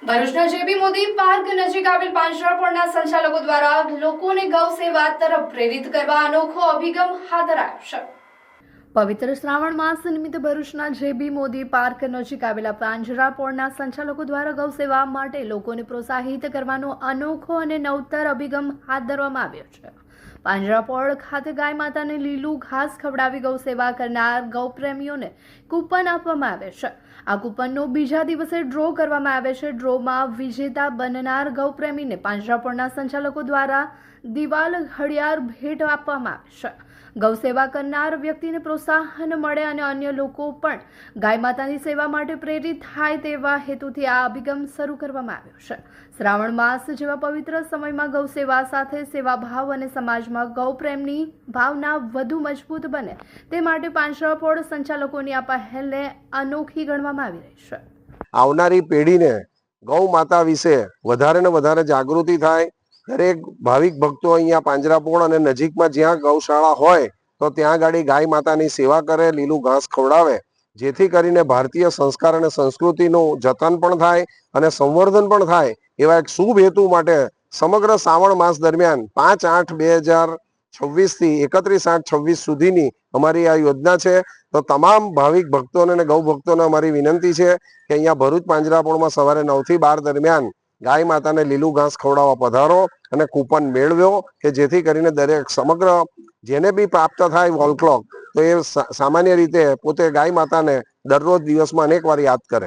ભરૂચના જેબી મોદી પાર્ક નજીક આવેલ પાંજરાપોળના સંચાલકો દ્વારા લોકોને ગૌ સેવા તરફ પ્રેરિત કરવા અનોખો અભિગમ હાથ ધરાયો છે। પવિત્ર શ્રાવણ માસ નિમિત્તે ભરૂચના જેબી મોદી પાર્ક નજીક આવેલા પાંજરાપોળના સંચાલકો દ્વારા ગૌ સેવા માટે લોકોને પ્રોત્સાહિત કરવાનો અનોખો અને નવતર અભિગમ હાથ ધરવામાં આવ્યો છે। પાંજરાપોળ ખાતે ગાય માતાને લીલું ઘાસ ખવડાવી ગૌ સેવા કરનાર ગૌપ્રેમીઓને કૂપન આપવામાં આવે છે। આ કૂપનનો બીજા દિવસે ડ્રો કરવામાં આવે છે। ડ્રોમાં વિજેતા બનનાર ગૌપ્રેમીને પાંજરાપોળના સંચાલકો દ્વારા દિવાલ ઘડિયાળ ભેટ આપવામાં આવે છે। ગૌ સેવા કરનાર વ્યક્તિને પ્રોત્સાહન મળે અને અન્ય લોકો પણ ગાય માતાની સેવા માટે પ્રેરિત થાય તેવા હેતુથી આ અભિગમ શરૂ કરવામાં આવ્યો છે। શ્રાવણ માસ જેવા પવિત્ર સમયમાં ગૌ સેવા સાથે સેવાભાવ અને સમાજમાં ગૌ પ્રેમની ભાવના વધુ મજબૂત બને તે માટે પાંજરાપોળ સંચાલકોની આ પહેલને અનોખી ગણવામાં આવી રહી છે। આવનારી પેઢીને ગૌ માતા વિશે વધારે ને વધારે જાગૃતિ થાય। દરેક ભાવિક ભક્તો અહીંયા પાંજરાપોળ અને નજીકમાં જ્યાં ગૌશાળા હોય તો ત્યાં ગાડી ગાય માતાની સેવા કરે, લીલું ઘાસ ખવડાવે, જેથી કરીને ભારતીય સંસ્કાર અને સંસ્કૃતિનું જતન પણ થાય અને સંવર્ધન પણ થાય એવા એક શુભ હેતુ માટે સમગ્ર શ્રાવણ માસ દરમિયાન 5/8/2026 થી 31/8/26 સુધીની અમારી આ યોજના છે। તો તમામ ભાવિક ભક્તોને અને ગૌ ભક્તોને અમારી વિનંતી છે કે અહીંયા ભરૂચ પાંજરાપોળમાં સવારે 9 થી 12 દરમિયાન ગાય માતાને લીલું ઘાસ ખવડાવવા પધારો અને કૂપન મેળવ્યો કે જેથી કરીને દરેક સમગ્ર જેને બી પ્રાપ્ત થાય વોલ ક્લોક તો એ સામાન્ય રીતે પોતે ગાય માતાને દરરોજ દિવસમાં અનેક વાર યાદ કરે।